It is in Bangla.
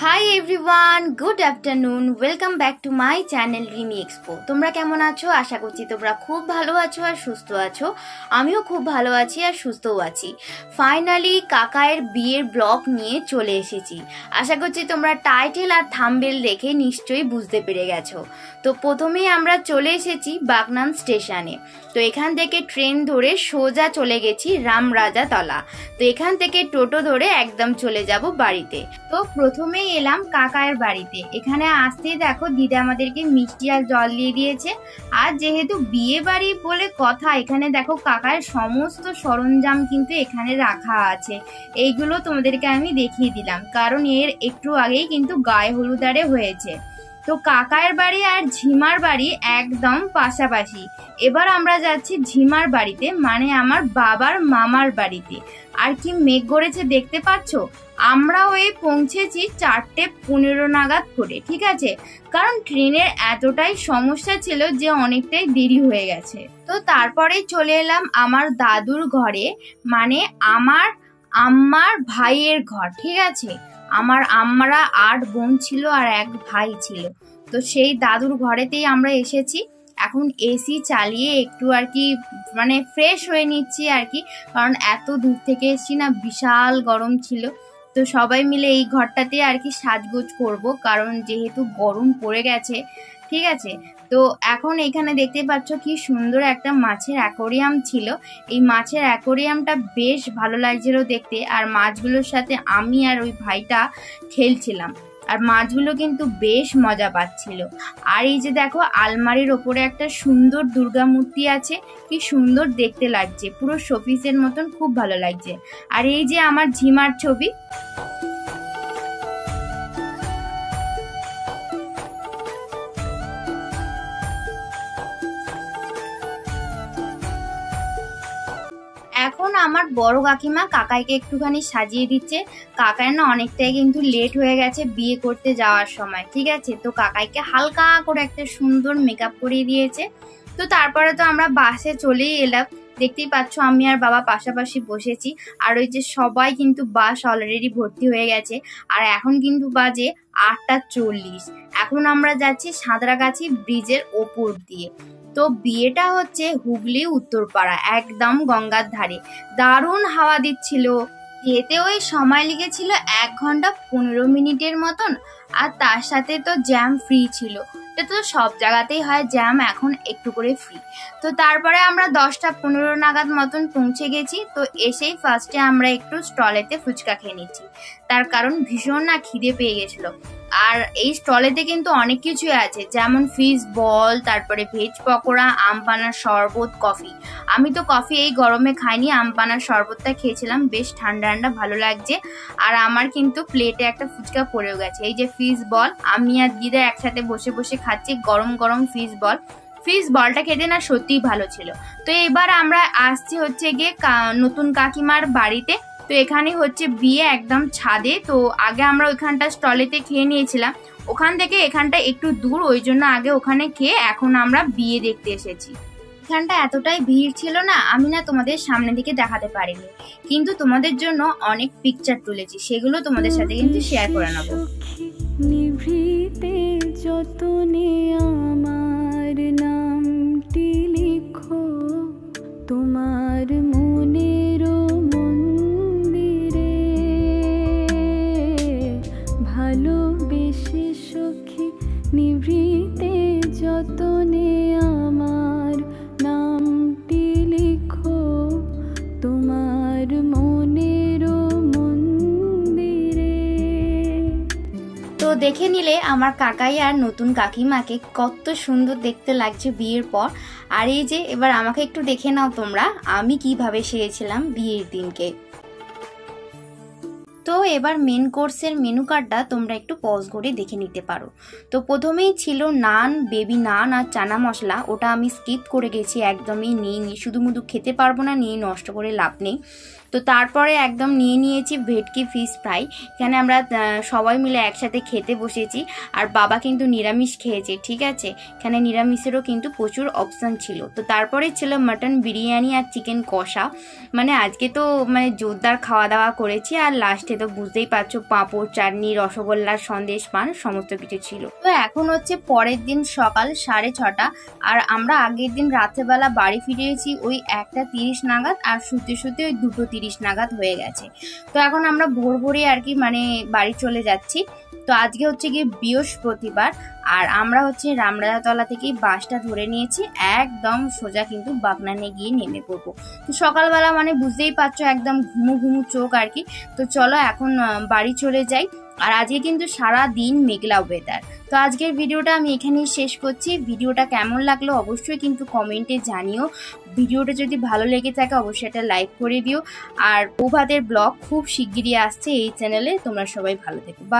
Hi everyone, good afternoon, welcome back to my channel Rimi expo. তোমরা কেমন আছো? আশা করছি তোমরা খুব ভালো আছো আর সুস্থ আছো। আমিও খুব ভালো আছি আর সুস্থও আছি। ফাইনালি কাকায়ের বিয়ের ব্লগ নিয়ে চলে এসেছি। আশা করছি তোমরা টাইটেল আর থাম্বনেল দেখে নিশ্চয়ই বুঝতে পেরে গেছো। তো প্রথমেই আমরা চলে এসেছি বাগনান স্টেশনে। তো এখান থেকে ট্রেন ধরে সোজা চলে গেছি রামরাজাতলা। তো এখান থেকে টোটো ধরে একদম চলে যাব বাড়িতে। তো প্রথমেই এলাম কাকায়ের বাড়িতে। এখানে আসতেই দেখো দিদা আমাদেরকে মিষ্টি আর জল দিয়ে দিয়েছে। আর যেহেতু বিয়ে বাড়ি বলে কথা, এখানে দেখো কাকায়ের সমস্ত সরঞ্জাম কিন্তু এখানে রাখা আছে। এইগুলো তোমাদেরকে আমি দেখিয়ে দিলাম, কারণ এর একটু আগেই কিন্তু গায়ে হলুদারে হয়েছে। তো কাকায়ের বাড়ি আর ঝিমার বাড়ি একদম পাশাপাশি। এবার আমরা যাচ্ছি ঝিমার বাড়িতে, মানে আমার বাবার মামার বাড়িতে। আর কি মেঘ গড়েছে দেখতে পাচ্ছ। আমরা ওই পৌঁছেছি 4:15 নাগাদ করে, ঠিক আছে, কারণ ট্রেনের এতটাই সমস্যা ছিল যে অনেকটাই দেরি হয়ে গেছে। তো তারপরে চলে এলাম আমার দাদুর ঘরে, মানে আমার আম্মার ভাইয়ের ঘর, ঠিক আছে। আমার আম্মারা 8 বোন ছিল আর 1 ভাই ছিল। তো সেই দাদুর ঘরেতেই আমরা এসেছি। এখন এসি চালিয়ে একটু আর কি মানে ফ্রেশ হয়ে নিচ্ছি আর কি, কারণ এত দূর থেকে এসেছি না, বিশাল গরম ছিল। তো সবাই মিলে এই ঘরটাতে আর কি সাজগোজ করব, কারণ যেহেতু গরম পড়ে গেছে, ঠিক আছে। তো এখন এখানে দেখতে পাচ্ছ কি সুন্দর একটা মাছের অ্যাকোরিয়াম ছিল। এই মাছের অ্যাকোরিয়ামটা বেশ ভালো লাগছিল দেখতে, আর মাছগুলোর সাথে আমি আর ওই ভাইটা খেলছিলাম, আর মাছগুলো কিন্তু বেশ মজা পাচ্ছিল। আর এই যে দেখো আলমারির ওপরে একটা সুন্দর দুর্গা মূর্তি আছে, কি সুন্দর দেখতে লাগছে, পুরো শোপিসের মতন, খুব ভালো লাগছে। আর এই যে আমার ঝিমার ছবি। এখন আমার বড় কাকিমা কাকাইকে একটুখানি সাজিয়ে দিচ্ছে। কাকাই না অনেকটাই কিন্তু লেট হয়ে গেছে বিয়ে করতে যাওয়ার সময়, ঠিক আছে। তো কাকাইকে হালকা করে একটা সুন্দর মেকআপ করিয়ে দিয়েছে। তো তারপরে তো আমরা বাসে চলেই এলাম। দেখতেই পাচ্ছ আমি আর বাবা পাশাপাশি বসেছি, আর ওই যে সবাই কিন্তু বাস অলরেডি ভর্তি হয়ে গেছে। আর এখন কিন্তু বাজে 8:40। এখন আমরা যাচ্ছি সাঁতরাগাছি ব্রিজের ওপর দিয়ে। তো বিয়েটা হচ্ছে হুগলি উত্তরপাড়া, একদম গঙ্গার ধারে। দারুণ হাওয়া দিচ্ছিল। যেতে ওই সময় লেগেছিল 1 ঘন্টা 15 মিনিটের মতন। আর তার সাথে তো জ্যাম ফ্রি ছিল। এটা তো সব জায়গাতেই হয় জ্যাম, এখন একটু করে ফ্রি। তো তারপরে আমরা 10:15 নাগাদ মতন পৌঁছে গেছি। তো এসেই ফার্স্টে আমরা একটু স্টলেতে ফুচকা খেয়ে নিচ্ছি, তার কারণ ভীষণ না খিদে পেয়ে গেছিল। আর এই স্টলেতে কিন্তু অনেক কিছুই আছে, যেমন ফিশ বল, তারপরে ভেজ পকোড়া, আম পানার শরবত, কফি। আমি তো কফি এই গরমে খাইনি, আম পানার শরবতটা খেয়েছিলাম, বেশ ঠান্ডা ঠান্ডা ভালো লাগছে। আর আমার কিন্তু প্লেটে একটা ফুচকা পড়েও গেছে। এই যে ফিশ বল, আমি আর দিদা একসাথে বসে বসে খাচ্ছি গরম গরম ফিশ বল। ফিশ বলটা খেতে না সত্যিই ভালো ছিল। তো এবার আমরা আসছি হচ্ছে গিয়ে নতুন কাকিমার বাড়িতে। তো এখানে হচ্ছে বিয়ে একদম ছাদে। তো আগে আমরা ওইখানটা স্টলেতে খেয়ে নিয়েছিলাম, ওখান থেকে এখানটা একটু দূর, ওই জন্য আগে ওখানে খেয়ে এখন আমরা বিয়ে দেখতে এসেছি। এখানটা এতটাই ভিড় ছিল না, আমি না তোমাদের সামনে দিকে দেখাতে পারিনি, কিন্তু তোমাদের জন্য অনেক পিকচার তুলেছি, সেগুলো তোমাদের সাথে কিন্তু শেয়ার করে নেবো। নিভৃতে যতনে আমার নামটি লিখো তোমার মনের মন্দিরে, ভালোবেসে সখী নিভৃতে যতনে আমার নামটি লিখো তোমার মনের মন্দিরে। তো দেখে নিলে আমার কাকাই আর নতুন কাকিমাকে কত সুন্দর দেখতে লাগছে বিয়ের পর। আর এই যে এবার আমাকে একটু দেখে নাও তোমরা, আমি কিভাবে সেরেছিলাম বিয়ের দিনকে। তো এবার মেন কোর্সের মেনু কার্ডটা তোমরা একটু পজ করে দেখে নিতে পারো। তো প্রথমেই ছিল নান, বেবি নান আর চানা মশলা, ওটা আমি স্কিপ করে গেছি, একদমই নিইনি, শুধু খেতে পারবো না, নিয়ে নষ্ট করে লাভ নেই। তো তারপরে একদম নিয়ে নিয়েছি ভেটকি ফিশ ফ্রাই। এখানে আমরা সবাই মিলে একসাথে খেতে বসেছি। আর বাবা কিন্তু নিরামিষ খেয়েছে, ঠিক আছে। এখানে নিরামিষেরও কিন্তু প্রচুর অপশান ছিল। তো তারপরে ছিল মাটন বিরিয়ানি আর চিকেন কষা। মানে আজকে তো মানে জোরদার খাওয়া দাওয়া করেছি। আর লাস্টে তো বুঝতেই পারছো, পাঁপড়, চাটনি, রসগোল্লা, সন্দেশ, পান সমস্ত কিছু ছিল। তো এখন হচ্ছে পরের দিন সকাল 6:30, আর আমরা আগের দিন রাত্রেবেলা বাড়ি ফিরেছি ওই 1:30 নাগাদ, আর শুতে শুতে ওই 2:30 নাগাদ হয়ে গেছে। তো এখন আমরা ভোর ভোরে আর কি মানে বাড়ি চলে যাচ্ছি। তো আজকে হচ্ছে গিয়ে বৃহস্পতিবার, আর আমরা হচ্ছে রামরাজাতলা থেকেই বাসটা ধরে নিয়েছি, একদম সোজা কিন্তু বাগনানে গিয়ে নেমে পড়বো। তো সকালবেলা মানে বুঝতেই পারছো একদম ঘুমু ঘুমু চোখ আর কি। তো চলো এখন বাড়ি চলে যাই। আর আজকে কিন্তু সারা দিন মেঘলা ওয়েদার। তো আজকের ভিডিওটা আমি এখানেই শেষ করছি। ভিডিওটা কেমন লাগলো অবশ্যই কিন্তু কমেন্টে জানিও। ভিডিওটা যদি ভালো লেগে থাকে অবশ্যই একটা লাইক করে দিও। আর বৌভাতের ব্লগ খুব শিগগিরই আসছে এই চ্যানেলে। তোমরা সবাই ভালো থেকো। বা